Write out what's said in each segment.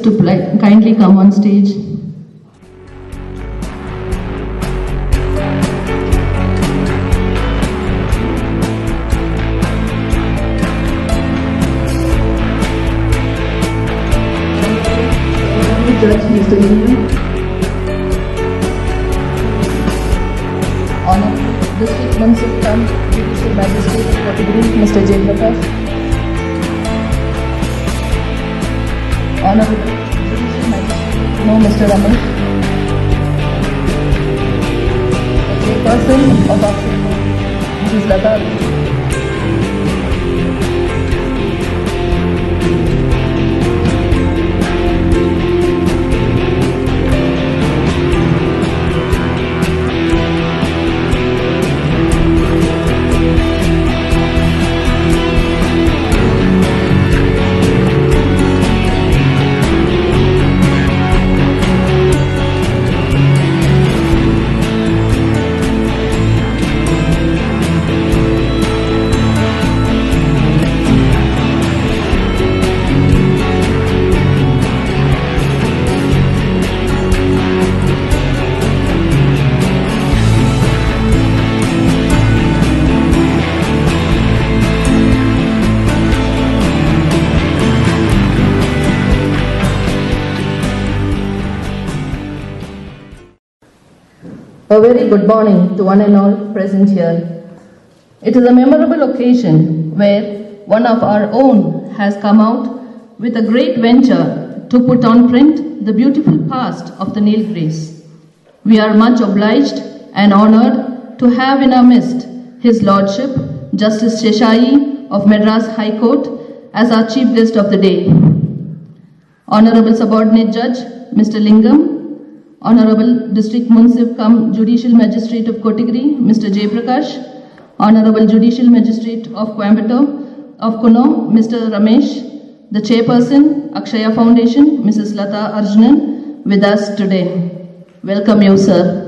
To kindly come on stage. Judge Mr. Nilgiris, Honorable District Municipal Judicial Magistrate of Category Mr. Jaiprakash, Honorable Judicial Magistrate Mr. Ramesh, Chairperson of our Mrs. Lata. A very good morning to one and all present here. It is a memorable occasion where one of our own has come out with a great venture to put on print the beautiful past of the Nilgiris. We are much obliged and honored to have in our midst His Lordship, Justice Sheshai of Madras High Court as our chief guest of the day. Honorable Subordinate Judge, Mr. Lingam, Honorable District Municipal cum Judicial Magistrate of Kotagiri, Mr. Jaiprakash, Honorable Judicial Magistrate of Coimbatore, of Kuno, Mr. Ramesh, the Chairperson, Akshaya Foundation, Mrs. Lata Arjunan, with us today. Welcome you, sir.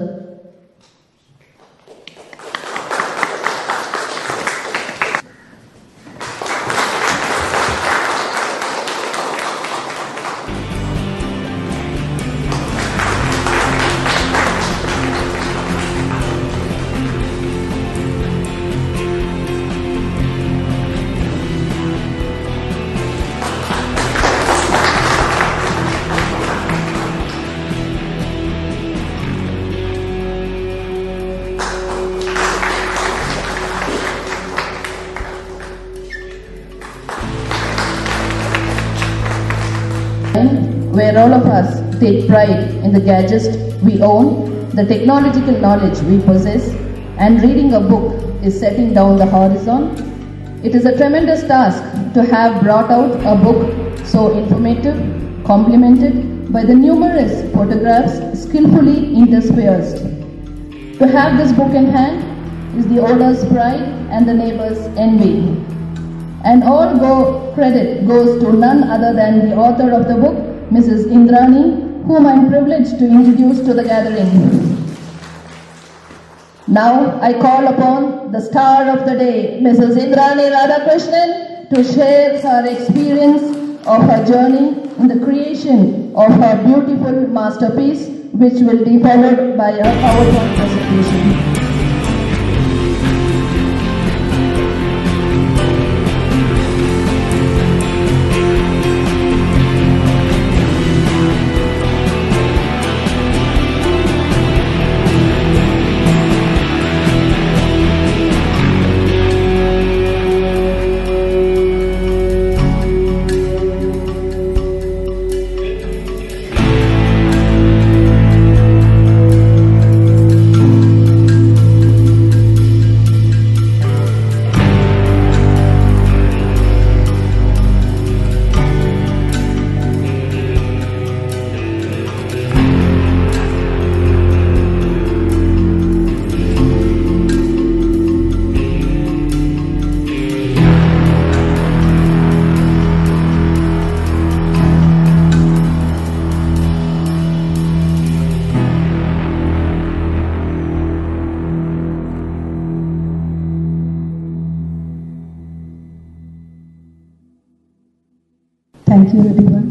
Where all of us take pride in the gadgets we own, the technological knowledge we possess, and reading a book is setting down the horizon. It is a tremendous task to have brought out a book so informative, complemented by the numerous photographs skillfully interspersed. To have this book in hand is the owner's pride and the neighbor's envy. And all credit goes to none other than the author of the book, Mrs. Indrani, whom I am privileged to introduce to the gathering. Now I call upon the star of the day, Mrs. Indrani Radhakrishnan, to share her experience of her journey in the creation of her beautiful masterpiece, which will be followed by a PowerPoint presentation. Thank you, everyone.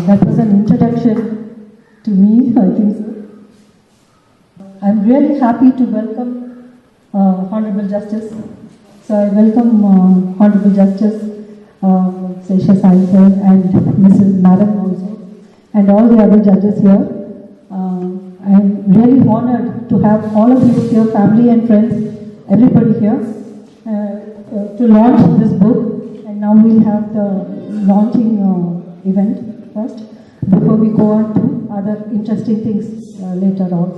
That was an introduction to me, I think so. I'm really happy to welcome Honorable Justice. So I welcome Honorable Justice Sesha Sai sir and Mrs. Madam also, and all the other judges here. I'm really honored to have all of you here, family and friends, everybody here, to launch this book. And now we'll have the launching event first, before we go on to other interesting things later on.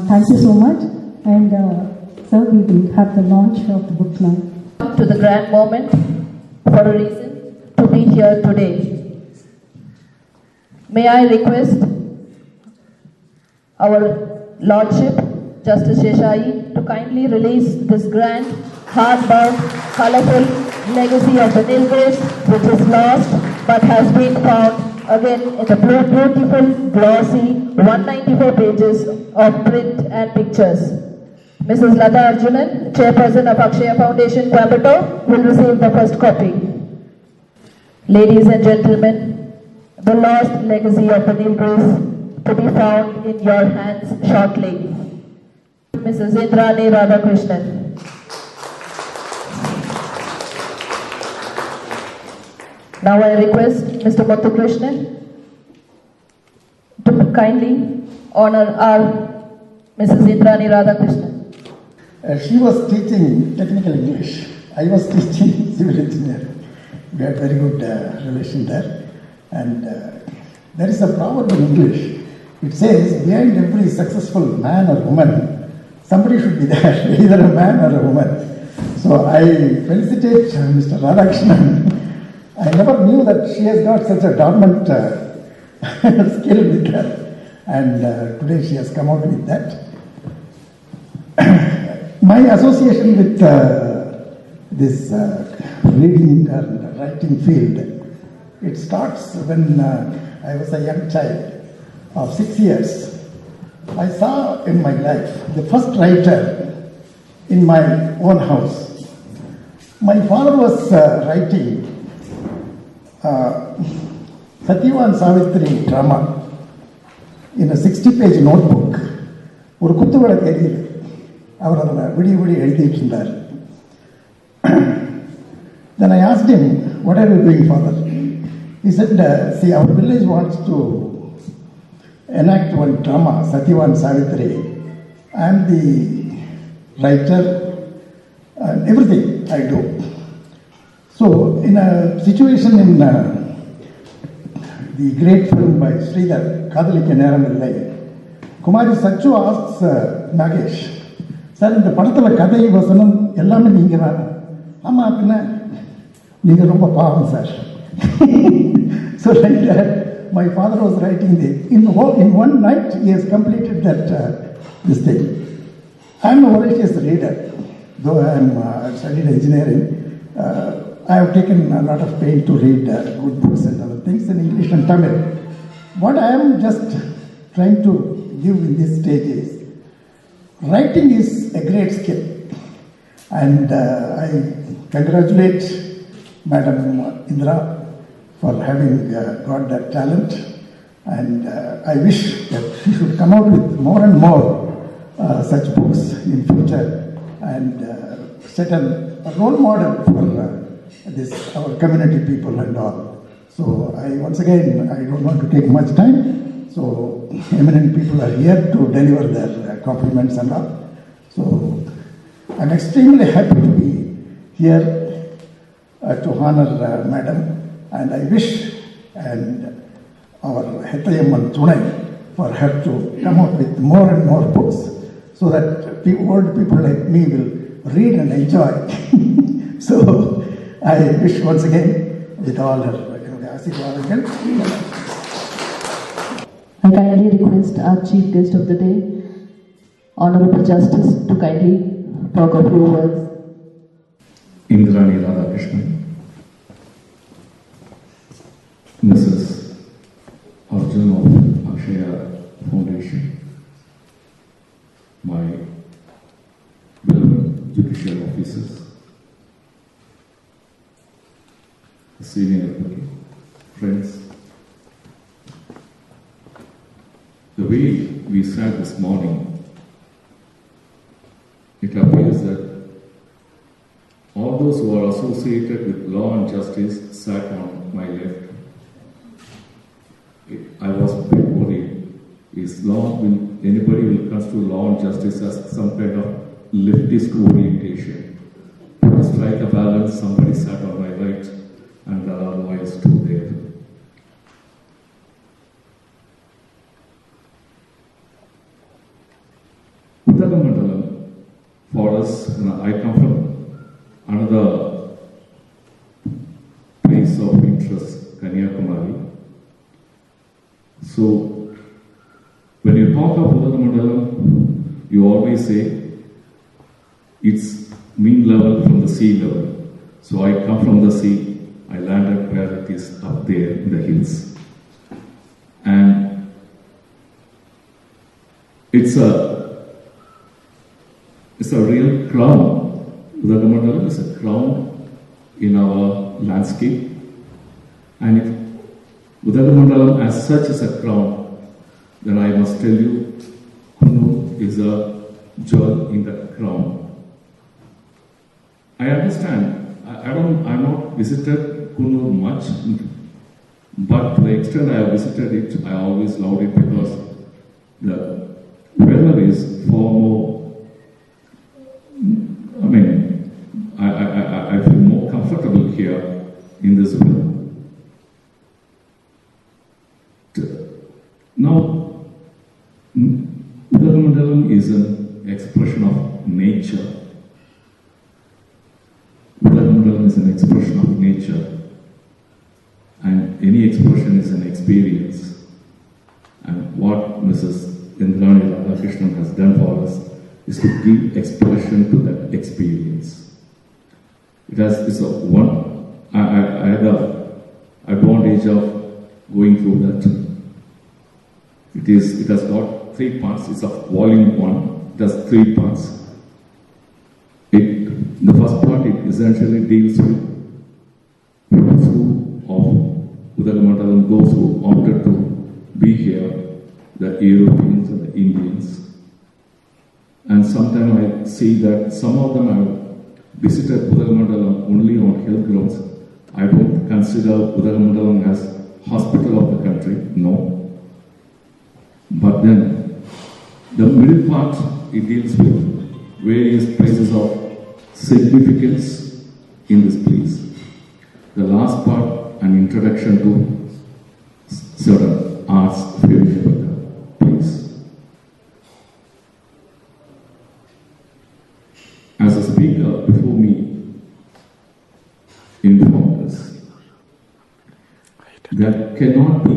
Thank you so much, and sir, we will have the launch of the book now. To the grand moment for a reason to be here today. May I request our Lordship, Justice Sheshai, to kindly release this grand, hardbound, colorful legacy of the Nilgiris, which is lost but has been found again in the beautiful, glossy 194 pages of print and pictures. Mrs. Lata Arjunan, Chairperson of Akshaya Foundation, Coimbatore, will receive the first copy. Ladies and gentlemen, the lost legacy of the Nilgiris to be found in your hands shortly. Mrs. Indrani Radhakrishnan. Now I request Mr. Muthukrishnan to kindly honor our Mrs. Indrani Radhakrishnan. She was teaching technical English. I was teaching civil engineering. We had very good relation there. And there is a proverb in English. It says, behind every successful man or woman, somebody should be there, either a man or a woman. So I felicitate Mr. Radhakrishnan. I never knew that she has got such a dormant skill with her, and today she has come out with that. My association with this reading and writing field, it starts when I was a young child of 6 years. I saw in my life the first writer in my own house. My father was writing Satyavan Savitri drama in a 60-page notebook. ஒரு குத்து விளக்கு எரியுது. அவர் அதில் விடிய விடிய எழுதிட்டு இருந்தார். Then I asked him, what are you doing, father? He said, see, our village wants to enact one drama, Satyavan Savitri. I am the writer and everything I do. So, in a situation in the great film by Sridhar, Kadalika Neram Illai, Kumari Sachu asks Nagesh, sir இந்த படத்தில் கதை வசனம் எல்லாமே நீங்கள் தான். ஆமாம், பின்ன நீங்கள் ரொம்ப பாவம் sir. So like that, my father was writing in one night he has completed that this thing. I am a voracious reader, though I am studied engineering. I have taken a lot of pain to read good books and other things in English and Tamil. What I am just trying to give in this stage is, writing is a great skill, and I congratulate Madam Indra for having got that talent, and I wish that she should come out with more and more such books in future, and set a role model for our community people and all. So once again, I don't want to take much time. So eminent people are here to deliver their compliments and all. So I'm extremely happy to be here to honor Madam, and I wish and our Hetayamman Thunai for her to come out with more and more books, so that old people like me will read and enjoy. So I wish once again with all her Ashirvadan. I kindly request our Chief Guest of the Day, Honorable Justice, to kindly talk a few words. Nilgiris, Mrs. Arjun of Akshaya Foundation, my beloved judicial officers, senior advocate, friends. The way we sat this morning, it appears that all those who are associated with law and justice sat on my left. I was a bit worried. Anybody will construe law and justice as some kind of leftist orientation? To strike a balance, somebody sat on my right, and there are lawyers too there. Uttaramandalam, for us, I come from another place of interest, Kanyakumari. So, when you talk of Uttaramandalam, you always say it's mean level from the sea level. So I come from the sea, I landed where it is up there in the hills. And it's a real crown. Uttaramandalam is a crown in our landscape. And if Uttaramandalam as such is a crown, then I must tell you, Kunnu is a jewel in that crown. I understand. I'm not visited Kunnu much, but to the extent I have visited it, I always loved it because the weather is far more. I feel more comfortable here in this weather. Now, Uttaramandalam is an expression of nature. Uttaramandalam is an expression of nature, and any expression is an experience. And what Mrs. Nilgiris has done for us is to give expression to that experience. It's a one. I had the advantage of going through that. It has got 3 parts. It's a volume 1. It has 3 parts. The first part, it essentially deals with those who of Uttaramandalam, those who opted to be here, the Europeans and the Indians. And sometimes I see that some of them have visited Uttaramandalam only on health grounds. I don't consider Uttaramandalam as hospital of the country, no. But then, the middle part, it deals with various places of significance in this place. The last part, an introduction to certain arts familiar with the place. There cannot be.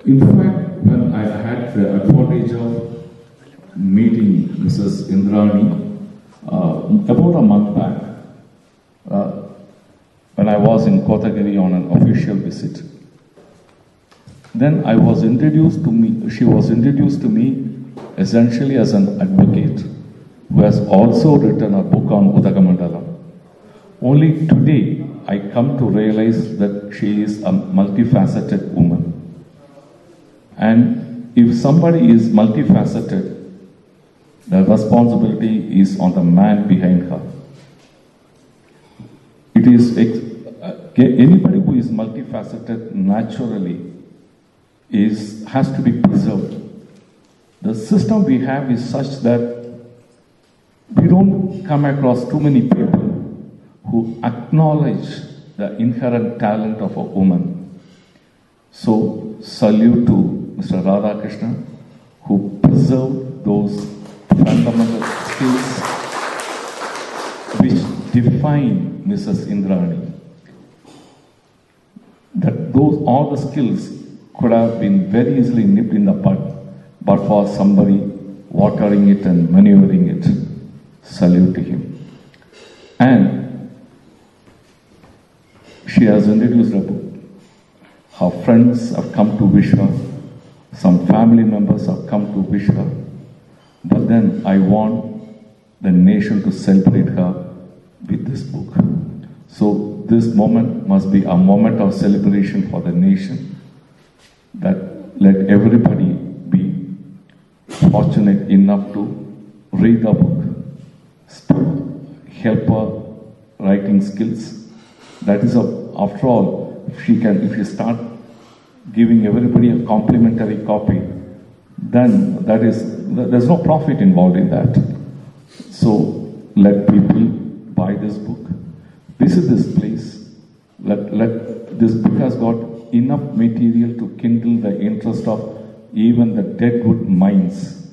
In fact, when I had the advantage of meeting Mrs. Indrani about a month back, when I was in Kotagiri on an official visit, then I was introduced to me, she was introduced to me essentially as an advocate who has also written a book on Udagamandalam. Only today I come to realize that she is a multifaceted woman. And if somebody is multifaceted, the responsibility is on the man behind her. It is anybody who is multifaceted naturally has to be preserved. The system we have is such that we don't come across too many people who acknowledge the inherent talent of a woman. So, salute to Mr. Radhakrishnan, who preserved those fundamental skills which define Mrs. Indrani. That all the skills could have been very easily nipped in the bud, but for somebody watering it and maneuvering it. Salute to him. And she has introduced a book. Her friends have come to wish her. Some family members have come to wish her. But then I want the nation to celebrate her with this book. So this moment must be a moment of celebration for the nation, that let everybody be fortunate enough to read the book, help her writing skills. That is, after all, if she start giving everybody a complimentary copy, then there's no profit involved in that. So let people buy this book, visit this place. Let this book has got enough material to kindle the interest of even the deadwood minds.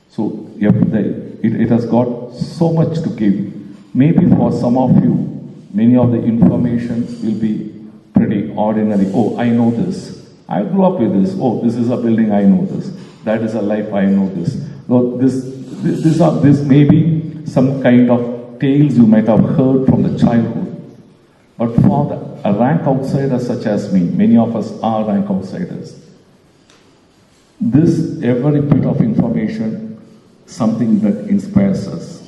So it has got so much to give. Maybe for some of you, many of the information will be pretty ordinary. Oh, I know this. I grew up with this. Oh, this is a building, I know this. That is a life, I know this. So this may be some kind of tales you might have heard from the childhood. But for a rank outsider such as me, many of us are rank outsiders, this every bit of information, something that inspires us.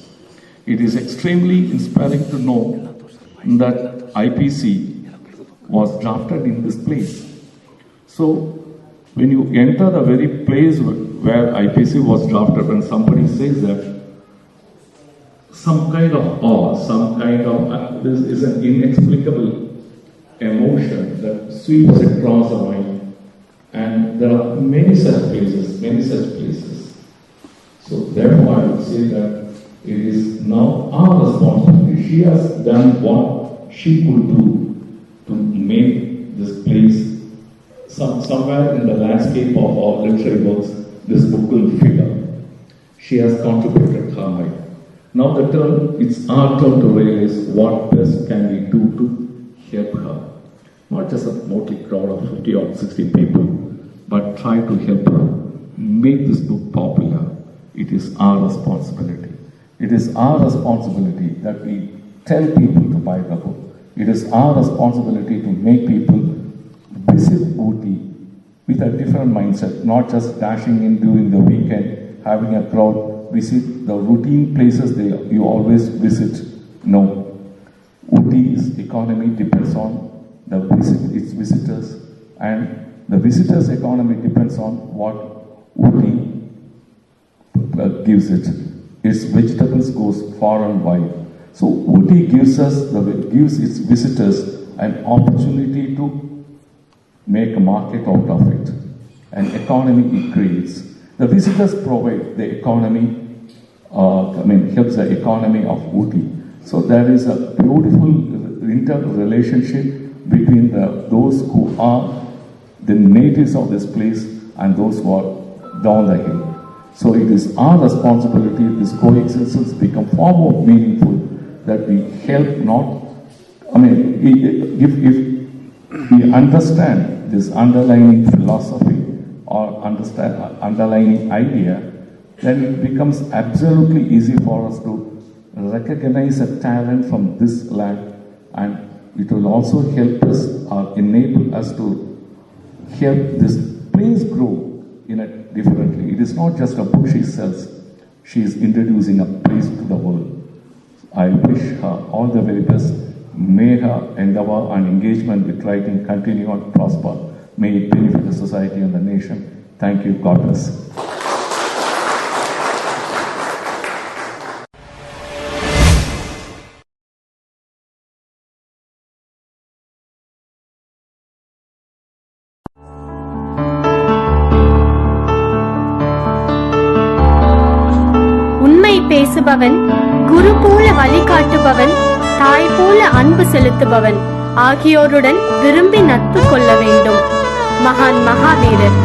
It is extremely inspiring to know that IPC was drafted in this place. So when you enter the very place where IPC was drafted, when somebody says that, some kind of awe, some kind of, this is an inexplicable emotion that sweeps across the mind. And there are many such places. So therefore I would say that it is now our responsibility. She has done what she could do to make this place somewhere in the landscape of our literary works, this book will figure. She has contributed her mind. Now it's our turn to realize what best can we do to help her. Not just a motley crowd of 50 or 60 people, but try to help her make this book popular. It is our responsibility. It is our responsibility that we tell people to buy the book. It is our responsibility to make people visit Ooty with a different mindset, not just dashing in during the weekend, having a crowd, visit the routine places you always visit. No. Ooty's economy depends on its visitors, and the visitors' economy depends on what Ooty gives it. Its vegetables goes far and wide. So Ooty gives its visitors an opportunity to make a market out of it, an economy it creates. The visitors provide the economy, helps the economy of Ooty. So there is a beautiful interrelationship between those who are the natives of this place and those who are down the hill. So it is our responsibility, this coexistence become far more meaningful, that we help not, if we understand this underlying philosophy or underlying idea, then it becomes absolutely easy for us to recognize a talent from this land, and it will also help us or enable us to help this place grow in a differently. It is not just a book she sells, she is introducing a place to the world. I wish her all the very best. May her endeavor and engagement with writing continue and prosper. May it benefit the society and the nation. Thank you. God bless. உண்மை பேசுபவன், குரு போல வழிகாட்டுபவன், தாய் போல அன்பு செலுத்துபவன் ஆகியோருடன் விரும்பி நட்பு கொள்ள வேண்டும். மகான் மகாவீரர்.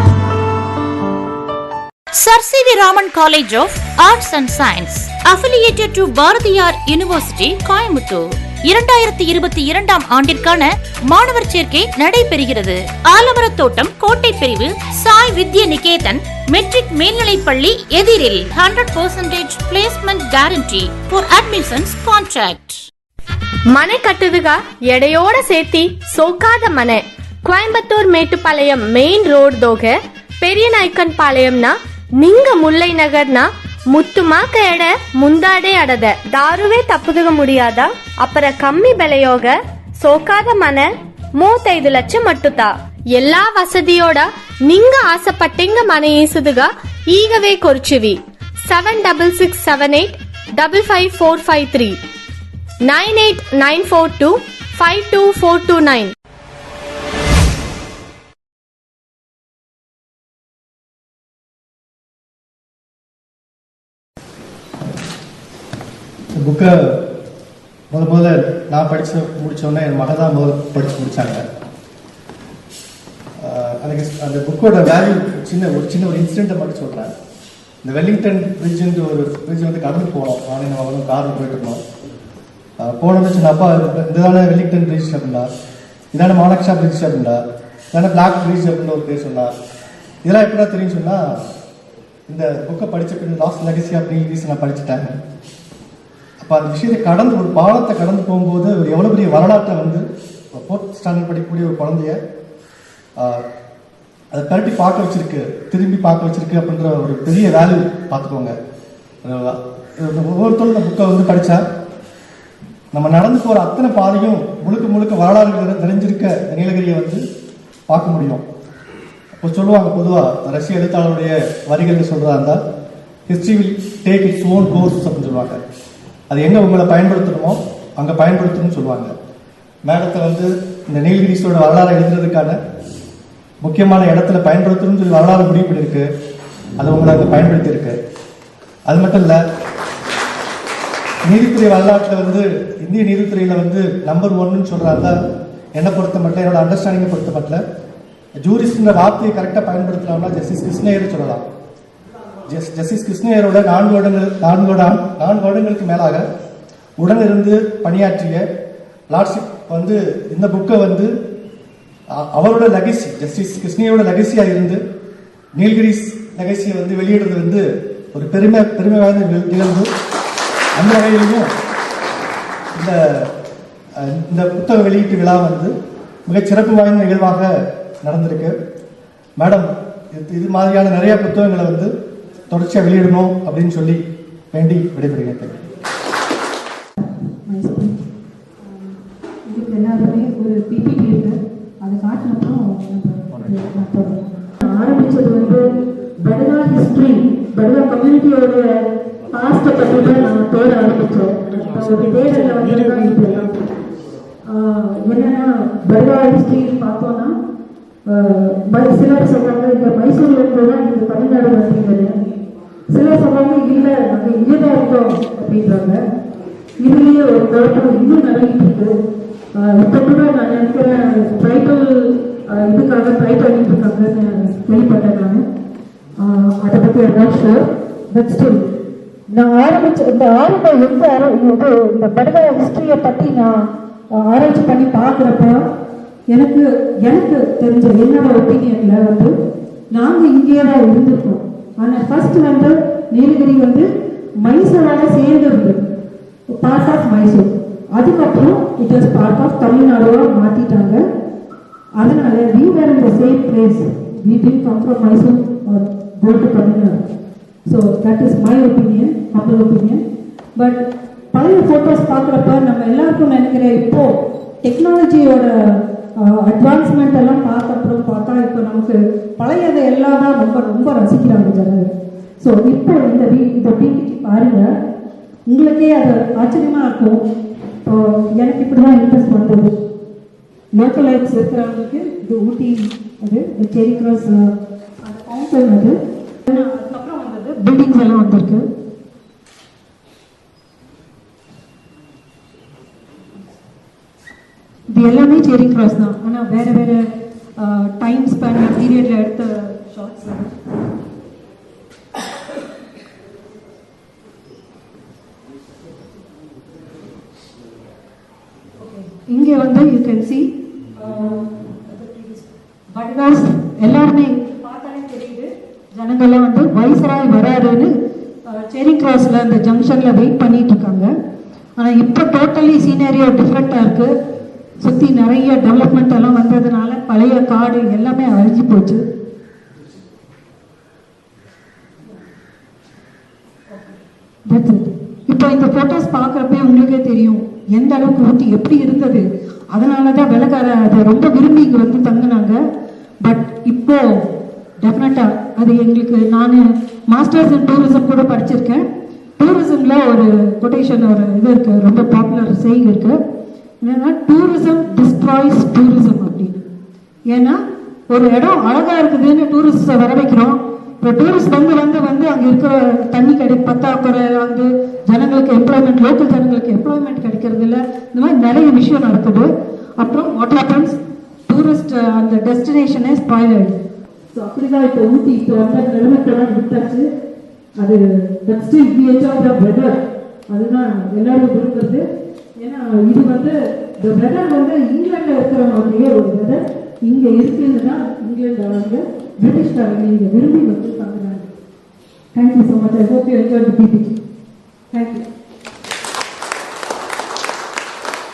Sir C.V. Raman College of Arts and Science, affiliated to Bharatiyar University, Coimbatore. 2022 ஆண்டிற்கான மாணவர் சேர்க்கை நடைபெறுகிறது. ஆலமரத்தோட்டம் கோட்டை பிரிவு சாய் வித்யா நிகேதன் மெட்ரிக் மேல்நிலைப்பள்ளி எதிரில் 100% placement guarantee. For admissions contact. ಮನೆ ಕಟ್ಟುದುಗ ಎಡೆಯೋಡ ಸೇತಿ ಸೋಕಾದ ಮನೆ கோயம்புத்தூர் மேட்டுப்பாளையம் மெயின் ரோட் தோக பெரிய நாய்க்கன் பாளையம்னா ನಿಂಗ ಮುಲ್ಲೈ ನಗರ್ನ ಮುತ್ತುಮಾಕ ಎಡ ಮುಂದಾಡೆ ಅಡದ ದಾರುವೇ ತಪ್ಪುದುಗ ಮುಡಿಯಾದ ಅಪರ ಕಮ್ಮಿ ಬೆಲೆಯೋಗ ಸೋಕಾದ ಮನೆ 35 ಲಕ್ಷ ಮಟ್ಟುತ ಎಲ್ಲಾ ವಸದಿಯೋಡ ನಿಂಗ ಆಸಪಟ್ಟೆಂಗ ಮನೆ ಈಸುದುಗ ಈಗವೇ ಕೊರ್ಚುವಿ 7667855453 9894252429. புக்கை முதல்ல நான் படித்து முடித்தோடனே என் மக தான் படித்து முடித்தாங்க. அதுக்கு அந்த புக்கோட வேல்யூ ஒரு சின்ன இன்சிடெண்ட்டை மட்டும் சொல்கிறேன். இந்த வெல்லிங்டன் பிரிட்ஜுன்ற ஒரு பிரிட்ஜ் வந்து கடந்து போனோம். நானே நம்ம வந்து காரில் போயிட்டு இருந்தோம். போனோம்னு சொன்ன அப்பா இதுதானே வெல்லிங்டன் பிரிட்ஜ் அப்படின்னா, இதான மானக்ஷா பிரிட்ஜ் அப்படின்னா, இதான பிளாக் பிரிட்ஜ் அப்படின்னு ஒரு பேர் சொன்னார். இதெல்லாம் எப்படின்னா தெரியும் சொன்னால், இந்த புக்கை படித்த பின் லாஸ்ட் லெகசி அப்படி இங்கிலீஷ் நான் படிச்சுட்டேன். அப்போ அந்த விஷயத்தை கடந்து ஒரு பாலத்தை கடந்து போகும்போது ஒரு எவ்வளோ பெரிய வரலாற்றை வந்து 4th ஸ்டாண்டர்ட் படிக்கக்கூடிய ஒரு குழந்தைய அதை கரட்டி பார்க்க வச்சிருக்கு, திரும்பி பார்க்க வச்சிருக்கு அப்படின்ற ஒரு பெரிய வேல்யூ பார்த்துக்கோங்க. ஒவ்வொருத்தரும் இந்த புக்கை வந்து படித்தா நம்ம நடந்து போகிற அத்தனை பாதையும் முழுக்க முழுக்க வரலாறு நிறைஞ்சிருக்க நீலகிரியை வந்து பார்க்க முடியும். இப்போ சொல்லுவாங்க பொதுவாக ரஷ்ய எழுத்தாளருடைய வரிகள் சொல்கிறதா இருந்தால், history will take its own course அப்படின்னு சொல்லுவாங்க. அது எங்கே உங்களை பயன்படுத்தணுமோ அங்கே பயன்படுத்தணும்னு சொல்லுவாங்க. மேடத்தை வந்து இந்த நீலகிரிஸோட வரலாறு எழுதுறதுக்கான முக்கியமான இடத்துல பயன்படுத்தணும்னு சொல்லி வரலாறு முடிவு பண்ணியிருக்கு. அது உங்களை அங்கே பயன்படுத்தியிருக்கு. அது மட்டும் இல்லை, நீதித்துறை வரலாற்றில் வந்து இந்திய நீதித்துறையில் வந்து நம்பர் 1ன்னு சொல்கிறாங்க. என்னை பொறுத்த மட்டும், என்னோட அண்டர்ஸ்டாண்டிங்கை பொறுத்த மட்டும், ஜூரிஸ்ட்ன்ற வார்த்தையை கரெக்டாக பயன்படுத்தலாம்னா ஜஸ்டிஸ் கிருஷ்ணய்யர் சொல்லலாம். ஜஸ்டிஸ் கிருஷ்ணய்யரோட 4 வருடங்களுக்கு மேலாக உடனிருந்து பணியாற்றிய லார்ட்ஷிப் வந்து இந்த புக்கை வந்து அவரோட லெகசி, ஜஸ்டிஸ் கிருஷ்ணய்யரோட லெகசியாக இருந்து நீல்கிரிஸ் லெகசியை வந்து வெளியிடுறது வந்து ஒரு பெருமை வாய்ந்த நிகழ்வு. அந்த வகையிலையும் இந்த புத்தக வெளியீட்டு விழா வந்து மிகச் சிறப்பு வாய்ந்த நிகழ்வாக நடந்திருக்கு. மேடம் இது மாதிரியான நிறைய புத்தகங்களை வந்து தொடர்ச்சியாக வெளியிடணும் அப்படின்னு சொல்லி வேண்டி விடைபெறுகிறேன். எல்லாருமே ஒரு பிபிடி இருக்கு, அதை காட்டினப்புறம் ஆரம்பிச்சது வந்து பெடகா ஹிஸ்டரி, பெடகா கம்யூனிட்டியோட பாஸ்ட்டை பற்றி தான் நான் தேட ஆரம்பித்தோம். ஒரு தேடலில் வந்து என்னன்னா பெடகா ஹிஸ்டரின்னு பார்த்தோன்னா சிலர் சொல்றாங்க இந்த மைசூர்ல இருந்து தான் இது தமிழ்நாடு வந்தீங்கன்னு, சிலர் சொல்றாங்க இல்லை நாங்கள் இங்கே தான் இருக்கோம் அப்படின்றாங்க. இதுலேயே ஒரு குழப்பம் இன்னும் நடந்துட்டு இருக்கு. இப்போ கூட நான் நினைக்கிறேன் ட்ரைபல் இதுக்காக ட்ரை பண்ணிட்டு இருக்காங்கன்னு கேள்விப்பட்டேன். நான் அதை பற்றி எல்லாம் ஷோர். பட் ஸ்டில் நான் இந்த ஆரம்பம் இந்த பெடகா ஹிஸ்டரியை பற்றி நான் ஆராய்ச்சி பண்ணி பார்க்குறப்ப எனக்கு எனக்கு தெரிஞ்ச என்னோட ஒப்பீனியனில் வந்து நாங்கள் இங்கேயே தான் இருந்திருக்கோம். ஆனால் ஃபர்ஸ்ட் வந்து நீலகிரி வந்து மைசூரோட சேர்ந்து இருந்தது, பார்ட் ஆஃப் மைசூர். அதுக்கப்புறம் இட் வாஸ் பார்ட் ஆஃப் தமிழ்நாடுவாக மாற்றிட்டாங்க. அதனால we were in the same place. We didn't come from Mysore or go to Tamil Nadu. So that is my opinion, humble opinion. But பழைய photos பார்க்குறப்ப நம்ம எல்லாருக்கும் நினைக்கிற இப்போ டெக்னாலஜியோட அட்வான்ஸ்மெண்ட் எல்லாம் பார்த்தப்புறம் பார்த்தா இப்போ நமக்கு பழையதை எல்லாம் தான் ரொம்ப ரொம்ப ரசிக்கிறாங்க ஜனங்கள். ஸோ இப்போ இந்த பிபிடி பாருங்க, உங்களுக்கே அது ஆச்சரியமாக இருக்கும். எனக்கு இப்படி தான் இன்ட்ரெஸ்ட் வந்தது. லோக்கலைட்ஸ் இருக்கிறவங்களுக்கு இது ஊட்டி, அது செரி கிராஸ் அந்த ஃபவுண்டன், அது அதுக்கப்புறம் வந்தது பில்டிங்ஸ் எல்லாம் வந்திருக்கு. இது எல்லாமே செரி கிராஸ் தான், ஆனால் வேறு வேறு டைம் ஸ்பேன் பீரியடில் எடுத்த ஷார்ட்ஸ். இங்கே வந்து யூ கேன் சி பட்காஸ் எல்லாருமே பார்த்தாலே தெரியுது. ஜனங்கள்லாம் வந்து வைஸ்ராய் வராருன்னு செரி கிராஸில் அந்த ஜங்ஷனில் வெயிட் பண்ணிட்டு இருக்காங்க. ஆனால் இப்போ டோட்டலி சீனரியோ டிஃப்ரெண்ட்டாக இருக்குது. சுற்றி நிறைய டெவலப்மெண்ட் எல்லாம் வந்ததுனால பழைய காடு எல்லாமே அழிஞ்சு போச்சு. இப்போ இந்த ஃபோட்டோஸ் பார்க்குறப்பே உங்களுக்கே தெரியும் எந்த அளவுக்கு ஊட்டி எப்படி இருந்தது. அதனால தான் வெள்ளக்கார அதை ரொம்ப விரும்பி இங்கே வந்து தங்கினாங்க. பட் இப்போ டெஃபினட்டாக அது எங்களுக்கு, நான் மாஸ்டர்ஸ் இன் டூரிசம் கூட படிச்சிருக்கேன். டூரிசமில் ஒரு கொட்டேஷன், ஒரு இது இருக்குது, ரொம்ப பாப்புலர் சேயிங் இருக்குது. என்னன்னா டூரிசம் டிஸ்ட்ராய்ஸ் டூரிசம் அப்படின்னு. ஏன்னா ஒரு இடம் அழகாக இருக்குதுன்னு டூரிஸ்ட்டை வர வைக்கிறோம். இப்போ டூரிஸ்ட் வந்து வந்து வந்து அங்கே இருக்கிற தண்ணி பத்தாக்குறை வந்து ஜனங்களுக்கு எம்ப்ளாய்மெண்ட், லோக்கல் ஜனங்களுக்கு எம்ப்ளாய்மெண்ட் கிடைக்கிறது இல்லை. இந்த மாதிரி நிறைய விஷயம் நடக்குது. அப்புறம் வாட் ஹேப்பன்ஸ், டூரிஸ்ட் அந்த டெஸ்டினேஷனே ஸ்பாயில் ஆகிடுது. ஸோ அப்படிதான் இப்போ ஊட்டி இப்போ வந்த நிலைமைக்கெல்லாம் விட்டாச்சு. அது but still we enjoy the weather. அதுதான் எல்லாரும் விரும்புறது. ஏன்னா இது வந்து இந்த வெதர் வந்து இங்கிலாண்டில் இருக்கிற மாதிரியே ஒரு வெதர் இங்கே இருக்குன்னு தான் இங்கிலாந்து பிரிட்டிஷ்காரங்க இங்கே விரும்பி வந்து பார்க்குறாங்க. Thank you so much. I hope you enjoy the PPT. Thank you.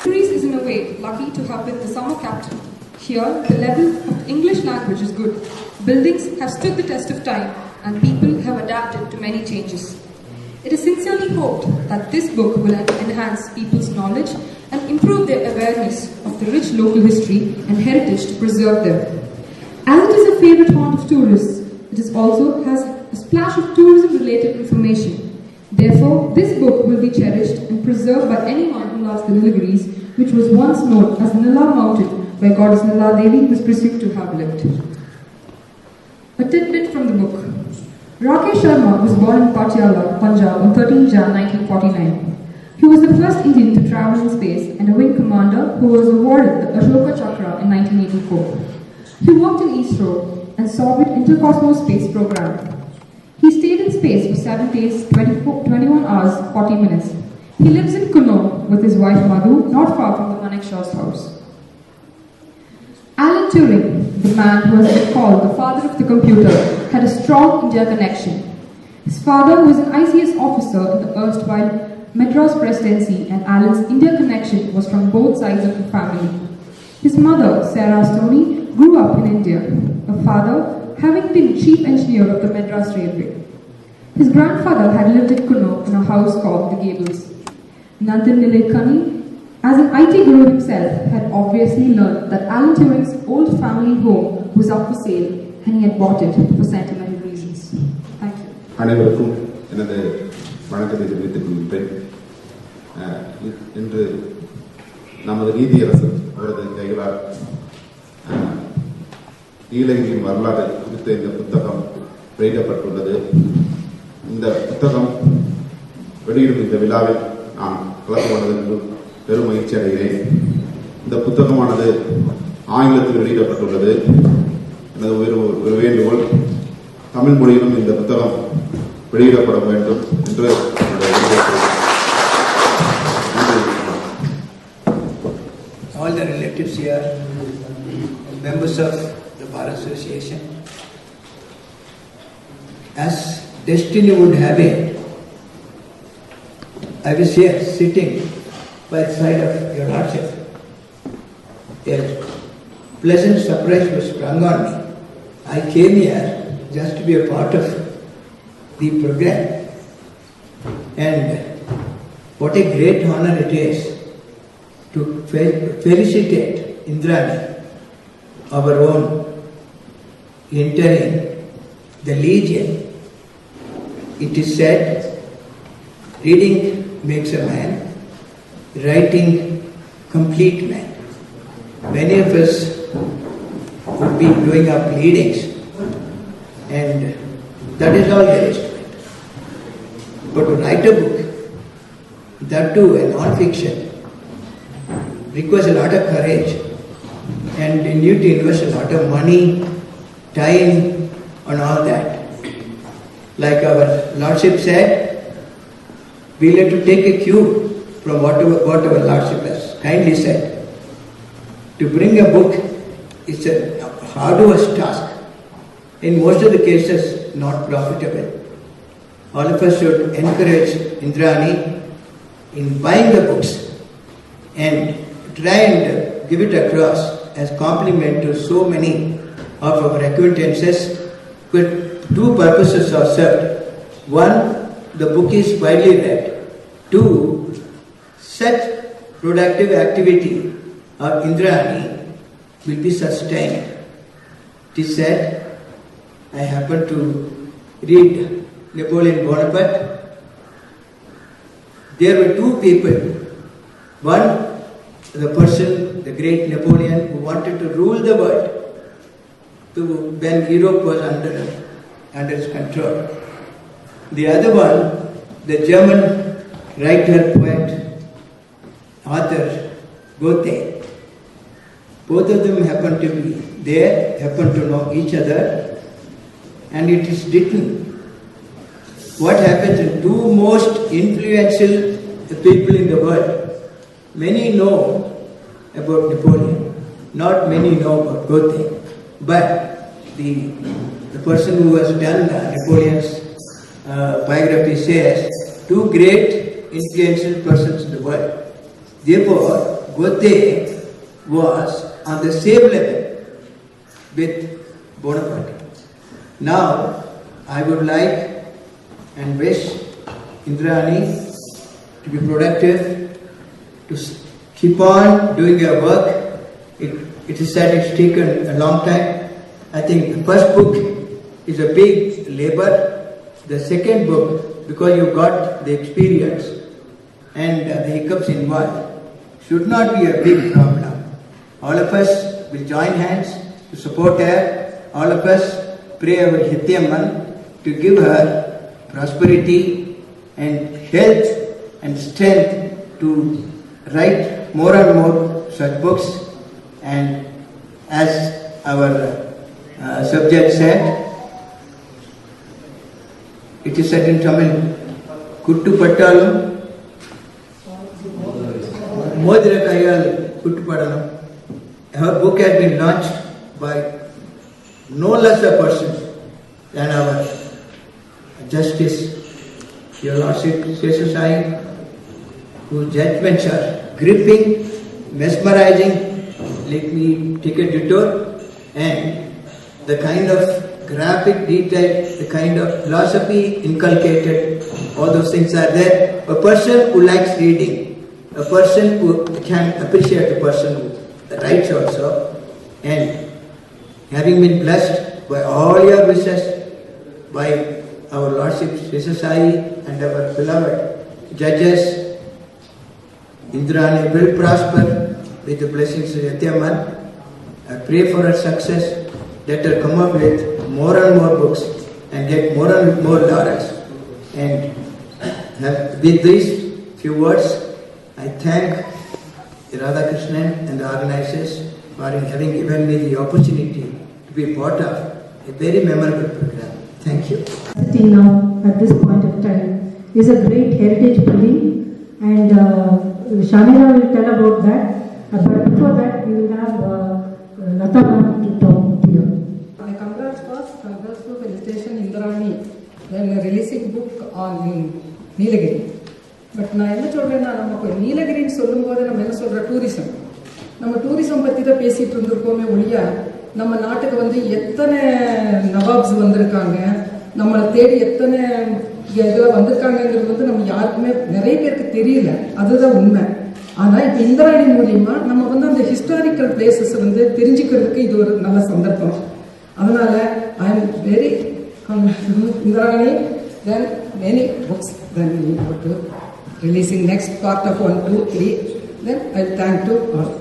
Nilgiris is in a way lucky to have been the summer captain. Here, the level of English language is good. Buildings have stood the test of time and people have adapted to many changes. It is sincerely hoped that this book will enhance people's knowledge and improve their awareness of the rich local history and heritage to preserve them. As it is a favorite haunt of tourists, it also has a splash of tourism-related information. Therefore, this book will be cherished and preserved by anyone who loves the Nilgiris, which was once known as Nila Mountain, where goddess Nila Devi was presumed to have lived. A tidbit from the book. Rakesh Sharma was born in Patiala, Punjab on 13 Jan 1949. He was the first Indian to travel in space and a wing commander who was awarded the Ashoka Chakra in 1984. He worked in ISRO and Soviet Intercosmos Space Program. He stayed in space for 7 days, 21 hours, 40 minutes. He lives in Kuno with his wife Madhu, not far from the Manekshaw's house. Alan Turing, the man who has been called the father of the computer, had a strong India connection. His father was an ICS officer in the erstwhile Madras Presidency, and Alan's India connection was from both sides of the family. His mother, Sarah Stoney, grew up in India, her father having been chief engineer of the Madras Railway. His grandfather had lived in Kuno in a house called the Gables. Nandan Nilekani, as an IT guru himself, had obviously learned that Alan Turing's old family home was up for sale and he had bought it for sentimental reasons. Thank you. அனைவருக்கும் எனது வணக்கத்தை தெரிவித்துக் கொள்கிறேன். இன்று நமது நீதியரசர் அவரது கைகளால் நீலகிரியின் வரலாறு குறித்த இந்த புத்தகம் வெளியிடப்பட்டுள்ளது. இந்த புத்தகம் வெளியிடும் இந்த விழாவில் நான் கலந்து கொண்டதற்கு பெரும் மகிழ்ச்சி அடைகிறேன். இந்த புத்தகமானது ஆங்கிலத்தில் வெளியிடப்பட்டுள்ளது. எனது ஒரு வேண்டுகோள், தமிழ் மொழியிலும் இந்த புத்தகம் வெளியிடப்பட வேண்டும் என்று all the relatives here members of the Bar Association. As destiny would have it, I was here sitting by the side of your Lordship. A pleasant surprise was sprung on me. I came here just to be a part of the program. And what a great honor it is to felicitate Indrani, our own, entering the Legion. It is said, reading makes a man, writing complete man. Many of us would be doing our pleadings, and that is all there is to it. But to write a book, that too a non-fiction, requires a lot of courage, and you need to invest a lot of money, time, and all that. Like our Lordship said, we'll have to take a cue from what our Lordship has kindly said. To bring a book is a arduous task. In most of the cases, not profitable. All of us should encourage Indrani in buying the books and try and give it across as compliment to so many of our acquaintances. But two purposes are served. One, the book is widely read. Two, such productive activity of Indrani will be sustained. It is said, I happened to read Napoleon Bonaparte. There were two people. One, the person, the great Napoleon, who wanted to rule the world when Europe was under his control. The other one, the German writer, poet, author, Goethe. Both of them happened to be there, happened to know each other, and it is written what happens in two most influential people in the world. Many know about Napoleon, not many know about Goethe. But the person who has done Napoleon's biography says, two great influential persons in the world. Therefore, Goethe was on the same level with Bonaparte. Now, I would like and wish Indrani to be productive, to keep on doing your work. It is said it's taken a long time. I think the first book is a big labor. The second book, because you got the experience and the hiccups involved, should not be a big problem. All of us will join hands to support her. All of us pray our Hityamman to give her prosperity and health and strength to write more and more such books. And as our subject said, it is said in Tamil, Kuttu Pattalum, Modra Kayal Kuttu Padalum. Her book has been launched by no less a person than our Justice, Your Lordship Sesasai, whose judgments are gripping, mesmerizing. Let me take a detour, and the kind of graphic detail, the kind of philosophy inculcated, all those things are there. A person who likes reading, a person who can appreciate a person who writes also, and having been blessed by all your wishes, by our Lordship Sesasai and our beloved judges, Indrani will prosper with the blessings of Yatyaman. I pray for her success. Let her come up with more and more books and get more and more laurels. And with these few words, I thank Radhakrishnan and the organizers for having given me the opportunity to be part of a very memorable program. Thank you. Now, at this point of time, is a great heritage building, and Shamira will tell about that. But before that, we will have Lata ma'am to talk here. My congrats first, congrats to felicitation Indrani when releasing book on Nilgiris. But நான் என்ன சொல்கிறேன்னா நமக்கு நீலகிரின்னு சொல்லும்போது நம்ம என்ன சொல்கிற tourism, நம்ம tourism பற்றி தான் பேசிகிட்டு இருந்திருக்கோமே ஒழியா நம்ம நாட்டுக்கு வந்து எத்தனை நவாப்ஸ் வந்திருக்காங்க, நம்மளை தேடி எத்தனை இதில் வந்திருக்காங்கங்கிறது வந்து நம்ம யாருக்குமே நிறைய பேருக்கு தெரியல, அதுதான் உண்மை. ஆனால் இப்போ இந்திராணி மூலியமா நம்ம வந்து அந்த ஹிஸ்டாரிக்கல் பிளேசஸ் வந்து தெரிஞ்சுக்கிறதுக்கு இது ஒரு நல்ல சந்தர்ப்பம். அதனால I am very Indrani then many books then we go to releasing next part of 1, 2, 3 then I'll thank to all.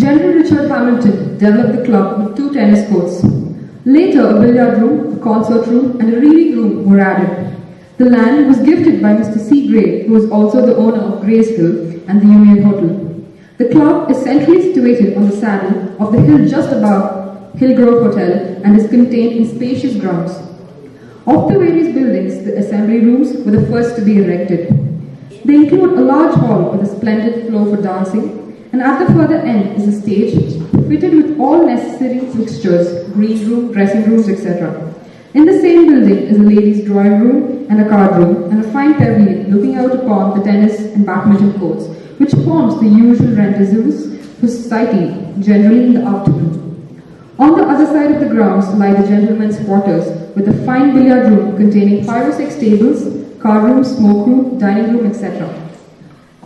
General Richard Hamilton developed the club with 2 tennis courts. Later a billiard room, a concert room and a reading room were added. The land was gifted by Mr. C. Gray, who is also the owner of Gray's Hill and the Union Hotel. The club is centrally situated on the saddle of the hill just above Hillgrove Hotel and is contained in spacious grounds. Of the various buildings, the assembly rooms were the first to be erected. They include a large hall with a splendid floor for dancing, and at the further end is a stage fitted with all necessary fixtures, green room, dressing rooms, etc. In the same building is a ladies' drawing room and a card room, and a fine pavilion looking out upon the tennis and badminton courts, which forms the usual rendezvous for society, generally in the afternoon. On the other side of the grounds lie the gentlemen's quarters, with a fine billiard room containing 5 or 6 tables, card room, smoke room, dining room, etc.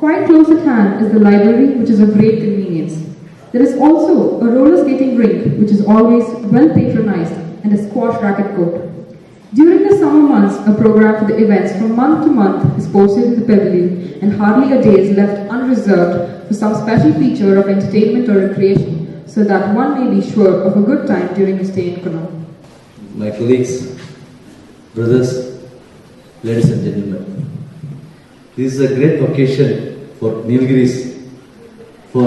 Quite close at hand is the library, which is of great convenience. There is also a roller skating rink, which is always well patronized, and a squash racket court. During the summer months, a program for the events from month to month is posted in the pavilion, and hardly a day is left unreserved for some special feature of entertainment or recreation, so that one may be sure of a good time during his stay in Kannur. My colleagues, brothers, ladies and gentlemen, this is a great occasion for Nilgiris, for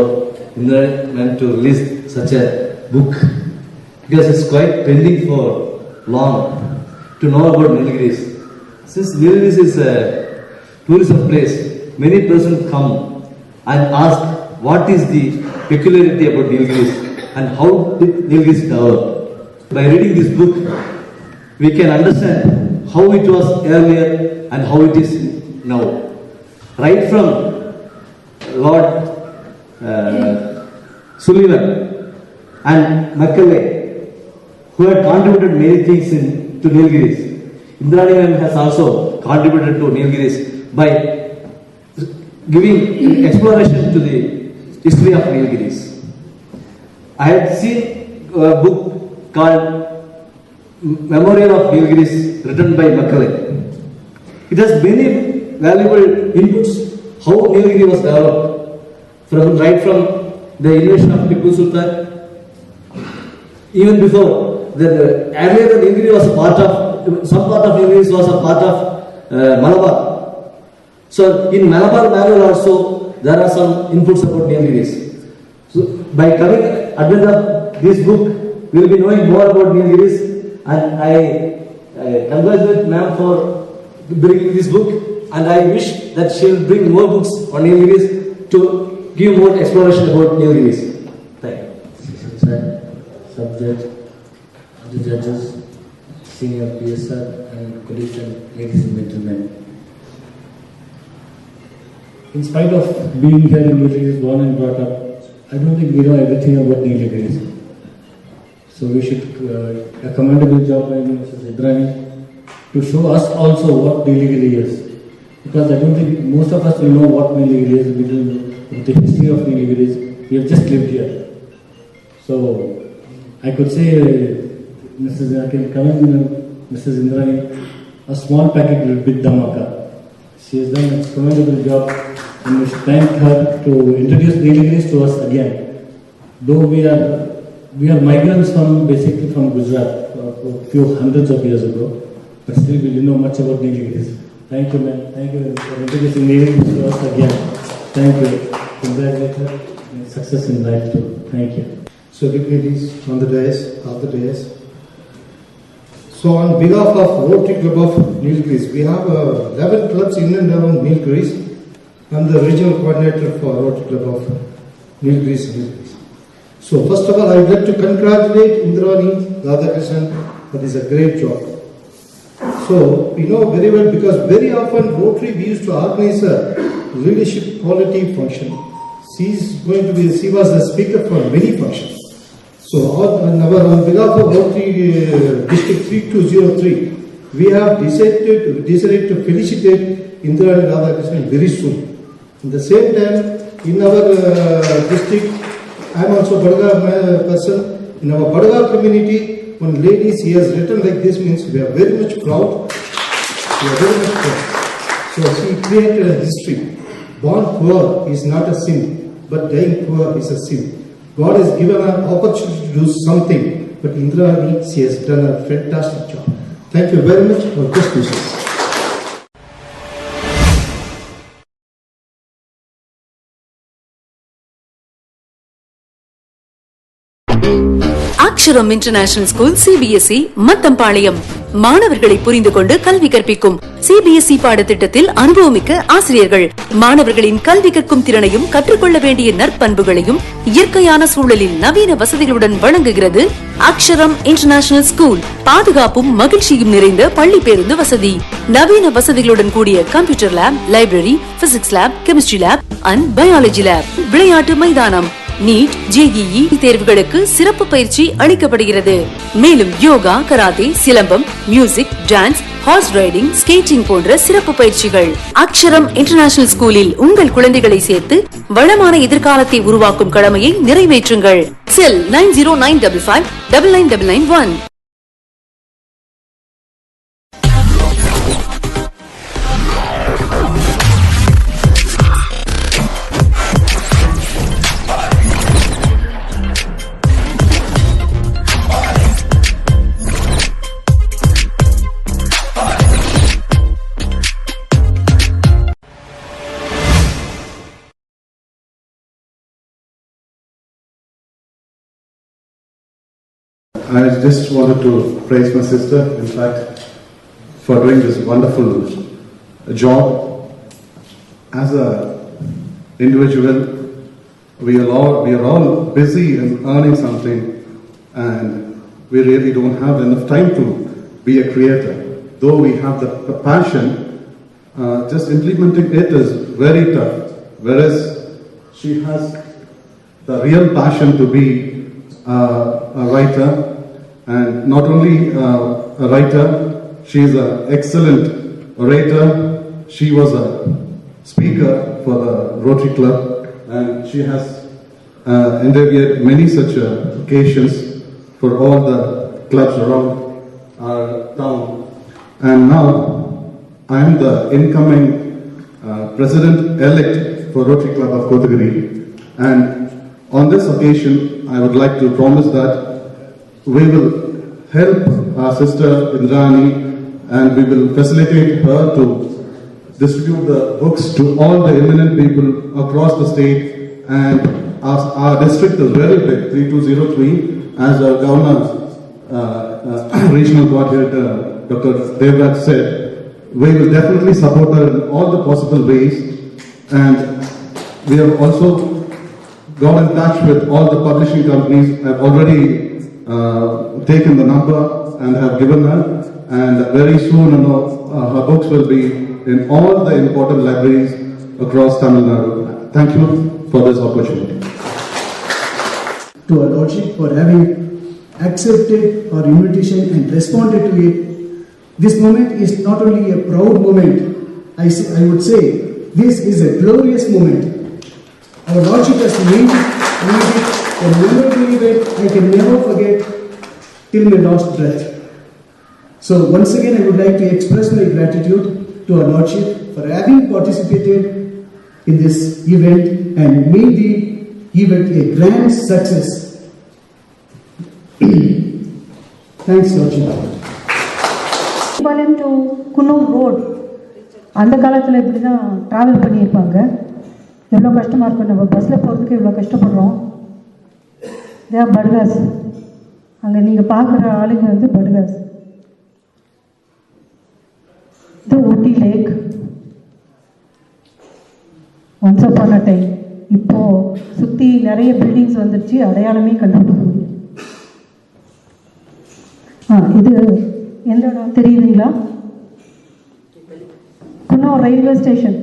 Indrani to release such a book, because it's quite pending for long to know about Nilgiris. Since Nilgiris is a tourism place, many persons come and ask what is the peculiarity about Nilgiris and how did Nilgiris develop. By reading this book, we can understand how it was earlier and how it is now. Right from Lord Sullivan and Macaulay, who had contributed many things to Nilgiris. Indrani has also contributed to Nilgiris by giving exploration to the history of Nilgiris. I had seen a book called Memorial of Nilgiris written by Macaulay. It has many valuable inputs how Nilgiri was developed, right from the invasion of Tipu Sultan. Even before, earlier Nilgiri was a part of, some part of Nilgiris was a part of Malabar. So in Malabar manual also there are some inputs about Nilgiris. So by coming advent of this book, we will be knowing more about Nilgiris, and I congratulate ma'am for bringing this book, and I wish that she will bring more books on Nilgiris to give more exploration about Nilgiris. Thank you. Subject, the judges, senior PSR, and colleagues and ladies and gentlemen. In spite of being here in Nilgiris, born and brought up, I don't think we know everything about Nilgiris. So we should a commendable job by Mrs. Indrani to show us also what Nilgiris is. Because I don't think most of us will know what Nilgiris is, we don't know the history of Nilgiris. We have just lived here. So I could say, I can commend Mrs. Indrani, a small packet with big dhamaka. She has done a commendable job, and we should thank her to introduce Nilgiris to us again. Though we are migrants basically from Gujarat a few hundreds of years ago, but still we didn't know much about Nilgiris. Thank you, ma'am. Thank you for introducing Nilgiris to us again. Thank you. Congratulate her and success in life too. Thank you. So dignitaries on the dais, of the dais. So on behalf of Rotary Club of Nilgiris, we have 11 clubs in and around Nilgiris. I am the regional coordinator for Rotary Club of Nilgiris. So first of all, I would like to congratulate Indrani Radhakrishnan. That is a great job. So we know very well, because very often Rotary we used to organize a leadership quality function. She was the speaker for many functions. So on behalf of Rotary District 3203, we have decided to felicitate Indrani Radhakrishnan very soon. At the same time, in our district, I am also Badaga person. In our Badaga community, one lady, she has written like this, means we are very much proud. We are very much proud. So she created a history. Born poor is not a sin, but dying poor is a sin. God has given her opportunity to do something, but Indrani, she has done a fantastic job. Thank you very much for best wishes. அக்ஷரம் international school CBSE Mathampalayam மாணவர்களை புரிந்து கொண்டு கல்வி கற்பிக்கும் CBSE பாடத்திட்டத்தில் அனுபவமிக்க ஆசிரியர்கள் மாணவர்களின் கல்வி கற்கும் திறனையும் கற்றுக்கொள்ள வேண்டிய நற்பண்புகளையும் இயற்கையான சூழலில் நவீன வசதிகளுடன் வழங்குகிறது அக்ஷரம் இன்டர்நேஷனல் ஸ்கூல். பாதுகாப்பும் மகிழ்ச்சியும் நிறைந்த பள்ளி பேருந்து வசதி, நவீன வசதிகளுடன் கூடிய computer lab, library, physics lab, chemistry lab and biology lab, விளையாட்டு மைதானம், நீட், ஜேஇஇ தேர்வுகளுக்கு சிறப்பு பயிற்சி அளிக்கப்படுகிறது. மேலும் yoga, karate, silambam, music, dance, horse riding, skating போன்ற சிறப்பு பயிற்சிகள். அக்ஷரம் இன்டர்நேஷனல் ஸ்கூலில் உங்கள் குழந்தைகளை சேர்த்து வளமான எதிர்காலத்தை உருவாக்கும் கடமையை நிறைவேற்றுங்கள். செல் 9095599991. I just wanted to praise my sister, in fact, for doing this wonderful job. As a individual, we are all busy in earning something, and we really don't have enough time to be a creator. Though we have the passion, just implementing it is very tough. Whereas she has the real passion to be a writer. And not only a writer, she is an excellent orator. She was a speaker for the Rotary Club, and she has interviewed many such occasions for all the clubs around our town. And now I am the incoming president-elect for Rotary Club of Kotagiri. And on this occasion, I would like to promise that we will help our sister Indrani, and we will facilitate her to distribute the books to all the eminent people across the state. And our district is very big, 3203, as our governor, regional coordinator Dr. Devraj said. We will definitely support her in all the possible ways, and we have also got in touch with all the publishing companies. I've already taken the number and have given her, and very soon her books will be in all the important libraries across Tamil Nadu. Thank you for this opportunity. To our Lordship for having accepted our invitation and responded to it. This moment is not only a proud moment, I would say this is a glorious moment. Our Lordship has made it a memorable event I can never forget till my last breath. So once again I would like to express my gratitude to our Lordship for having participated in this event and made the event a grand success. Thanks, Lordship. Palayam to Coonoor road அந்த காலத்தில் இப்படி தான் travel பண்ணியிருப்பாங்க. எவ்வளோ கஷ்டமாக இருக்கும், நம்ம பஸ்ஸில் போகிறதுக்கு இவ்வளோ கஷ்டப்படுறோம். இதே படுகாஸ், அங்கே நீங்கள் பார்க்குற ஆளுங்க வந்து படுகாஸ். இது Ooty lake. Once upon a time இப்போது சுற்றி நிறைய பில்டிங்ஸ் வந்துடுச்சு, அடையாளமே கண்டுபிடிக்க முடியும். இது எந்த இடம் தெரியுதுங்களா? Coonoor railway station.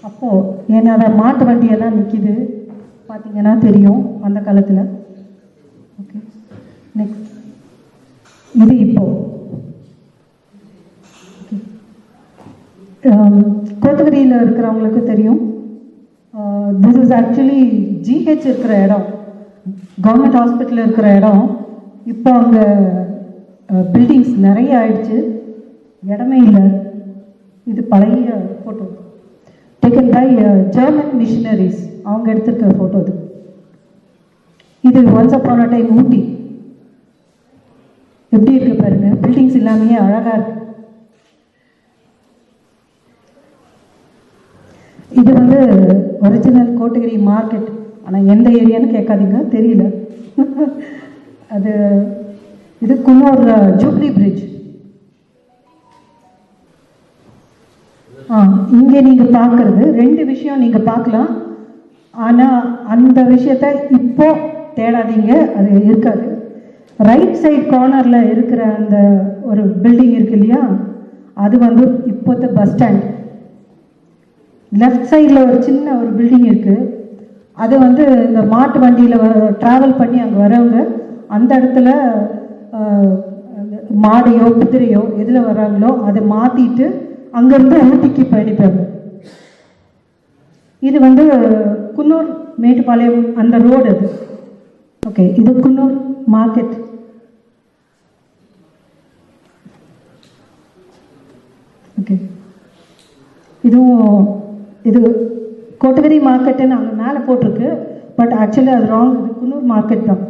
அப்போது என்னோட மாட்டு வண்டியெல்லாம் நிற்கிது, பார்த்தீங்கன்னா தெரியும் அந்த காலத்தில். ஓகே, நெக்ஸ்ட் இது இப்போது கோத்தகிரியில் இருக்கிறவங்களுக்கு தெரியும். திஸ் இஸ் ஆக்சுவலி ஜிஹெச் இருக்கிற இடம், கவர்மெண்ட் ஹாஸ்பிட்டல் இருக்கிற இடம். இப்போ அங்கே பில்டிங்ஸ் நிறைய ஆயிடுச்சு, இடமே இல்லை. இது பழைய photo taken by German missionaries, அவங்க எடுத்திருக்க ஃபோட்டோ இது. இது once upon a time Ooty. எப்படி இருக்கு பாருங்க, பில்டிங்ஸ் எல்லாமே அழகா இருக்கு. இது வந்து ஒரிஜினல் கோத்தகிரி மார்க்கெட், ஆனால் எந்த ஏரியான்னு கேட்காதீங்க, தெரியல. அது இது குன்னூர் ஜூப்ளி பிரிட்ஜ். இங்கே நீங்கள் பார்க்குறது ரெண்டு விஷயம் நீங்கள் பார்க்கலாம், ஆனால் அந்த விஷயத்த இப்போ தேடாதீங்க, அது இருக்காது. ரைட் சைட் கார்னரில் இருக்கிற அந்த ஒரு பில்டிங் இருக்கு இல்லையா, அது வந்து இப்போத்த பஸ் ஸ்டாண்ட். லெஃப்ட் சைடில் ஒரு சின்ன ஒரு பில்டிங் இருக்குது, அது வந்து இந்த மாட்டு வண்டியில் ட்ராவல் பண்ணி அங்கே வரவங்க அந்த இடத்துல மாடையோ குதிரையோ எதில் வர்றாங்களோ அதை மாற்றிட்டு அங்கேருந்து ஊட்டிக்கு பயணிப்பாங்க. இது வந்து குன்னூர் மேட்டுப்பாளையம் அந்த ரோடு அது. ஓகே, இது குன்னூர் மார்க்கெட். ஓகே, இதுவும் இது கோத்தகிரி மார்க்கெட்டுன்னு அங்கே மேலே போட்டிருக்கு, பட் ஆக்சுவலி அது ராங், இது குன்னூர் மார்க்கெட் தான்.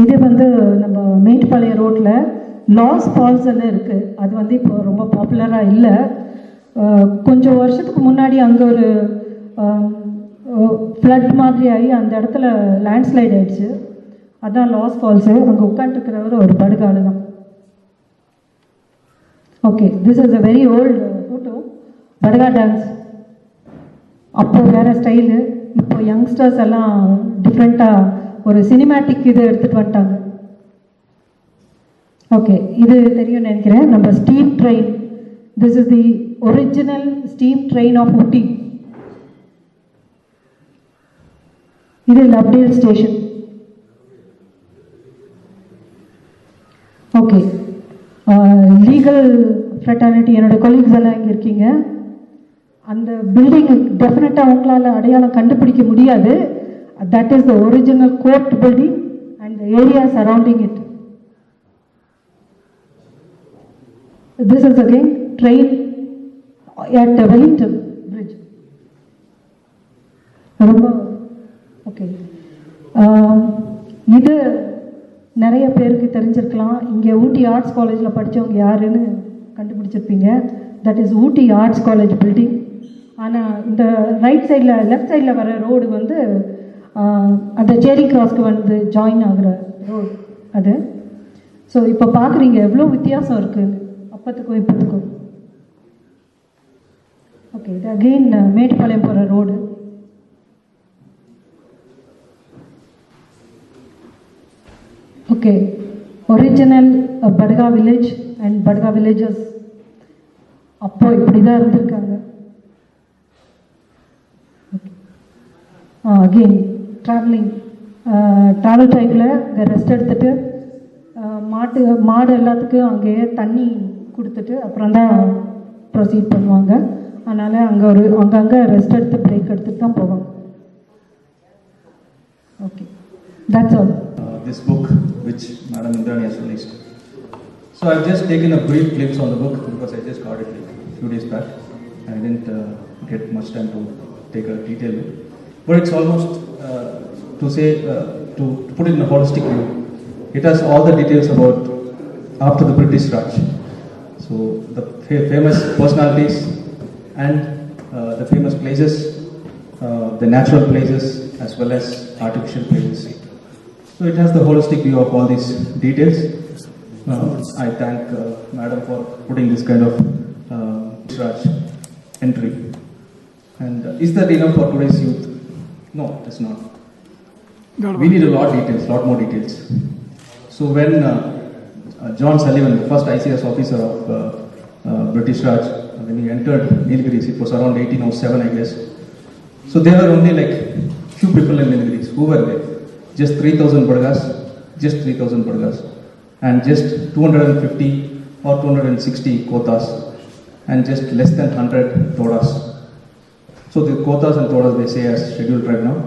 இது வந்து நம்ம மேட்டுப்பாளையம் ரோட்டில் லாஸ் ஃபால்ஸ்ன்னு இருக்குது, அது வந்து இப்போ ரொம்ப பாப்புலராக இல்லை. கொஞ்சம் வருஷத்துக்கு முன்னாடி அங்கே ஒரு ஃப்ளட் மாதிரி ஆகி அந்த இடத்துல லேண்ட்ஸ்லைட் ஆயிடுச்சு, அதுதான் லாஸ் ஃபால்ஸு. அங்கே உட்காந்துருக்கிறவர் ஒரு படுகாடு தான். Okay, this is a very old photo. Baduga dance அப்போ வேறு ஸ்டைலு, இப்போ யங்ஸ்டர்ஸ் எல்லாம் டிஃப்ரெண்ட்டாக ஒரு சினிமேட்டிக் இது எடுத்துகிட்டு வந்துட்டாங்க. ஓகே, இது தெரியும் நினைக்கிறேன், நம்ம steam train. This is the original steam train of Ooty. இது Lovedale station. Okay, legal fraternity, என்னோட கொலீக்ஸ் எல்லாம் இங்கே இருக்கீங்க. அந்த பில்டிங் டெஃபினட்டாக உங்களால் அடையாளம் கண்டுபிடிக்க முடியாது. That is the original court building and the area surrounding it. This is again train at Wellington Bridge. Okay. இது நிறைய பேருக்கு தெரிஞ்சிருக்கலாம். இங்கே ஊட்டி ஆர்ட்ஸ் காலேஜில் படித்தவங்க யாருன்னு கண்டுபிடிச்சிருப்பீங்க. That is Ooty arts college building. ஆனால் இந்த ரைட் சைடில் லெஃப்ட் சைடில் வர ரோடு வந்து அந்த சேரி கிராஸ்க்கு வந்து ஜாயின் ஆகிற ரோடு அது. ஸோ இப்போ பார்க்குறீங்க எவ்வளோ வித்தியாசம் இருக்குது அப்பத்துக்கும் இப்போத்துக்கும். ஓகே, இது அகெயின் மேட்டுப்பாளையம் போகிற road. Okay, original Baduga village and Baduga villages அப்போ இப்படி தான் இருந்திருக்காங்க. அகெயின் ட்ராவல் டைமில் இங்கே ரெஸ்ட் எடுத்துகிட்டு மாடு எல்லாத்துக்கும் அங்கேயே தண்ணி கொடுத்துட்டு அப்புறம் தான் ப்ரொசீட் பண்ணுவாங்க. அதனால் அங்கங்கே ரெஸ்ட் எடுத்து பிரேக் எடுத்துகிட்டு தான் போவாங்க. Okay, that's all. This book which Madam Indrani has released. So I've just taken a brief glimpse on the book because I just got it like a few days back. I didn't get much time to take a detailed look. But it's almost to put it in a holistic view, it has all the details about after the British Raj. So the famous personalities and the famous places, the natural places as well as artificial places. So it has the holistic view of all these details. I thank Madam for putting this kind of Raj entry. And is that enough for today's youth? No, it's not. We need a lot more details. So when John Sullivan, the first ICS officer of British Raj, when he entered Nilgiris, it was around 1807, I guess. So there were only like few people in Nilgiris. Who were there? Just 3,000 Burgas, and just 250 or 260 Kotas, and just less than 100 Todas. So the Kotas and Todas they say as scheduled tribe now.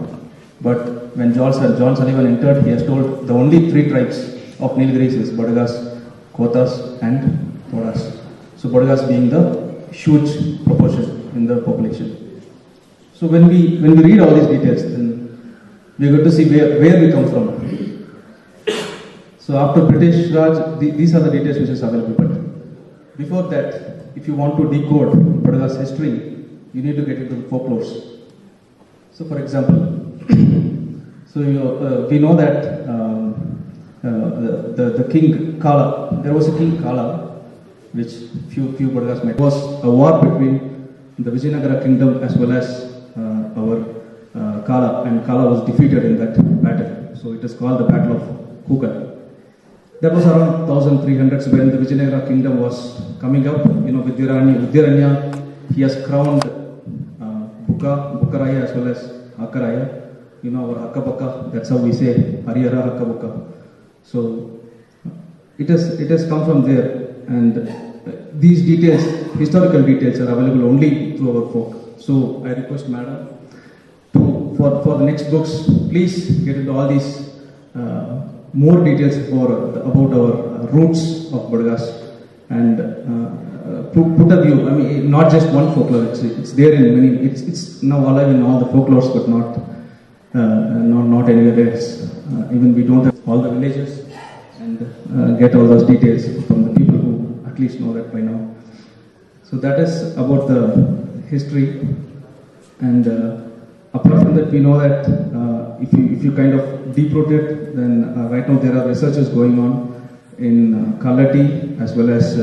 But when John Sullivan entered, he has told the only 3 tribes of Nilgiris is Burgas, Kotas and Todas. So Burgas being the huge proportion in the population. So when we read all these details, then we got to see where we come from. So after British Raj, these are the details which is available. But before that, if you want to decode Burgas history, you need to get into the folklores. So for example, we know that the king Kala, there was a king Kala, which few Burgas met. It was a war between the Vijayanagara kingdom as well as our Kala, and Kala was defeated in that battle. So it is called the Battle of Kukan. That was around 1300s when the Vijayanagara kingdom was coming up. With Vidyanaraya, he has crowned Bukaraya as well as Akaraya. Our Hakabaka, that's how we say Harihara Hakabaka. So it has come from there, and these details, historical details, are available only through our folk. So I request Madam for the next books, please get into all these more details about our roots of Burgas, and put a view. I mean, not just one folklore. It's there in many. It's now alive in all the folklores, but not anywhere else. Even we don't have all the villages and get all those details from the people who at least know that by now. So that is about the history, and apart from that, we know that if you kind of deep root it, then right now there are researches going on in Kalati as well as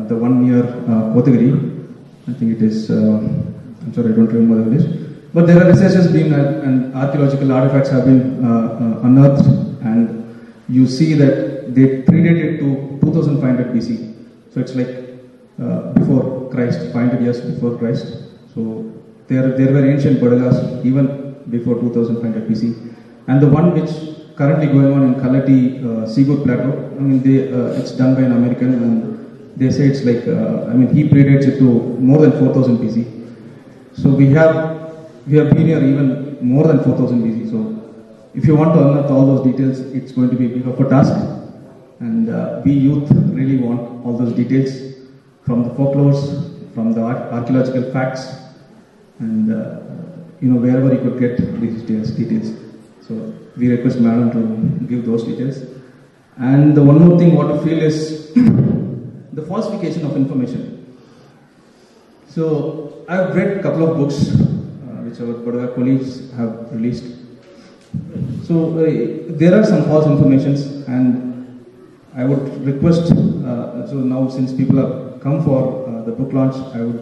the one near Kotagiri. I think it is. I'm sorry, I don't remember the village. But there are researches being and archaeological artifacts have been unearthed, and you see that they predated to 2500 BC. So it's like before Christ, 500 years before Christ. So there were ancient Burgas even before 2500 BC. And the one which currently going on in Kalati, Seagood Plateau, I mean, it's done by an American, and they say it's like, he predates it to more than 4000 BC. So we have been here even more than 4000 BC. So if you want to unearth all those details, it's going to be big of a task. And we youth really want all those details from the folklores, from the archaeological facts, and wherever you could get these details. So we request Madam to give those details. And the one more thing what I feel is the falsification of information. So I've read a couple of books which our Burga colleagues have released. So there are some false informations, and I would request, so now since people have come for the book launch, I would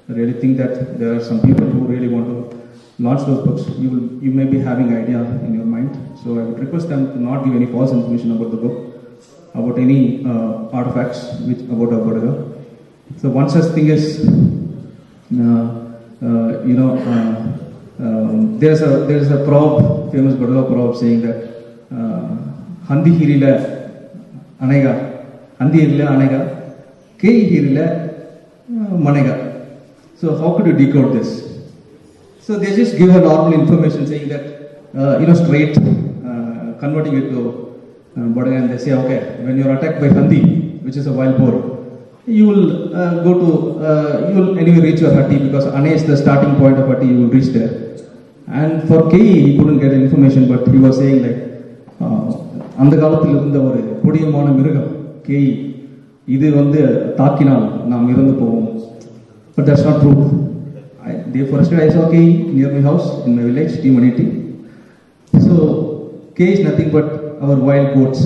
really think that there are some people who really want to launch those books. You may be having idea in your mind, so I would request them to not give any false information about the book, about any artifacts about our Burga. So one such thing is, there's a proverb, famous Burga proverb saying that Handi hirila anega, Handi hirila anega, Kei hirila manega. So how could you decode this? So they just give a normal information saying that straight, converting it to Burga, and they say, okay, when you're attacked by Handi, which is a wild boar, you will you will anyway reach your Hatti, because Ane is the starting point of Hatti, you will reach there. And for Kei, he couldn't get information, but he was saying like, அந்த காலத்தில் இருந்த ஒரு கொடியமான மிருகம் Kai, இது தாக்கினால் நாம் இறந்து போவோம். But that's not true. Day forested, I saw Kei near my house in my village, T180. So Kei is nothing but our wild goats.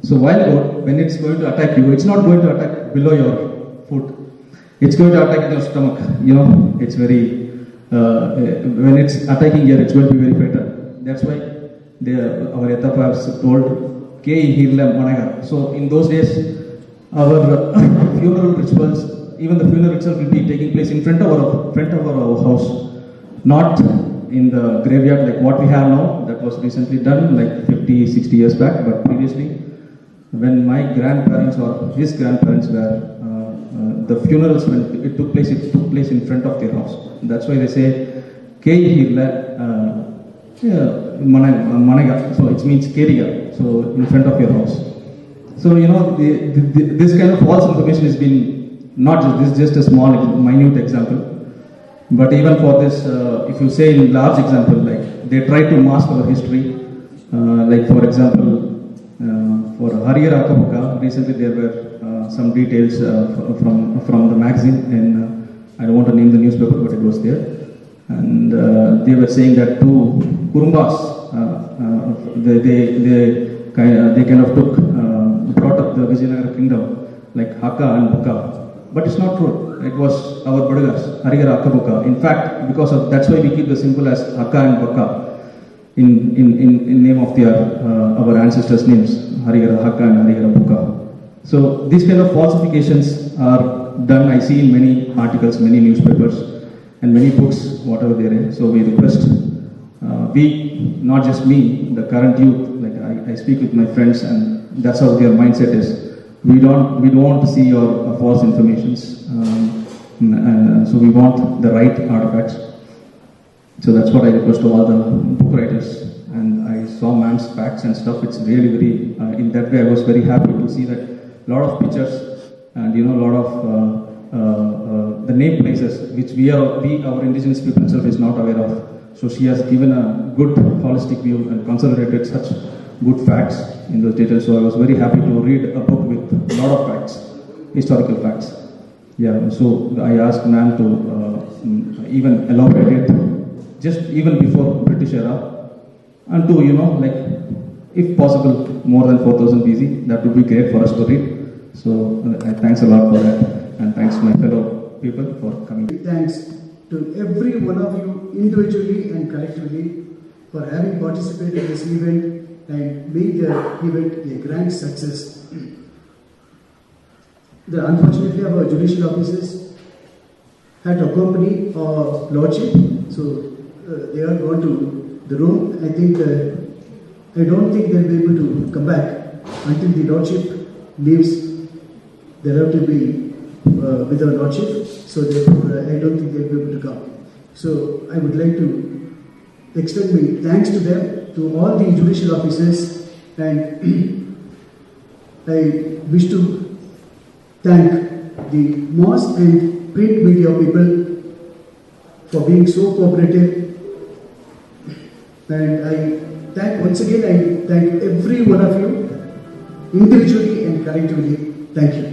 So wild goat, when it's going to attack you, it's not going to attack below your foot. it's going to attack your stomach. It's very, when it's attacking here, it's going to be very fatal. That's why our Yatapa has told, K Hirla Managa. So in those days, our funeral rituals, even the funeral itself will be taking place in front of our house, not in the graveyard like what we have now. That was recently done, like 50, 60 years back. But previously, when my grandparents or his grandparents were, the funerals, when it took place in front of their house. That's why they say, K Hirla Managa. So it means Keriya. So in front of your house. So this kind of false information has been not just this, just a small, minute example. But even for this, if you say in large example, like they try to mask our history. Like for example, for Hariyar Akabuka, recently there were some details from the magazine, and I don't want to name the newspaper, but it was there, and they were saying that two Kurumbas, they kind of brought up the Vijayanagara kingdom, like Haka and Buka. But it's not true. It was our Badagas, Hariyar Akabuka. In fact, because of that's why we keep the symbol as Haka and Baka in name of our ancestors' names, Hariyar Haka and Hariyar Buka. So these kind of falsifications are done. I see in many articles, many newspapers, and many books, whatever there is. So we request, not just me, the current youth. Like I speak with my friends, and that's how their mindset is. We don't want to see your false informations, and so we want the right artifacts. So that's what I request to all the book writers. And I saw man's facts and stuff. It's really very, in that way I was very happy to see that a lot of pictures and a lot of the name places which our indigenous people itself is not aware of. So she has given a good holistic view and consolidated such good facts in those details. So I was very happy to read a book with a lot of facts, historical facts. Yeah, so I asked Nan to even elaborate it, just even before British era, and to, like, if possible, more than 4000 BC, that would be great for us to read. So thanks a lot for that, and thanks to my fellow people for coming. Thanks to every one of you individually and collectively for having participated in this event and made the event a grand success. Unfortunately, our judicial officers had to accompany our lordship, so they are gone to the room. I don't think they'll be able to come back until the lordship leaves. They'll have to be with our lordship, so therefore I don't think they'll be able to come. So I would like to extend my thanks to them, to all the judicial officers, and I wish to thank the mass and print media people for being so cooperative. And once again I thank every one of you individually and collectively. Thank you.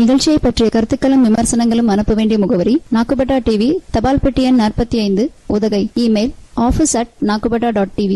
நிகழ்ச்சியை பற்றிய கருத்துக்களும் விமர்சனங்களும் அனுப்ப வேண்டிய முகவரி நாக்குபட்டா TV, தபால் பெட்டி எண் 45, Udhagai. Email office@nakubata.tv.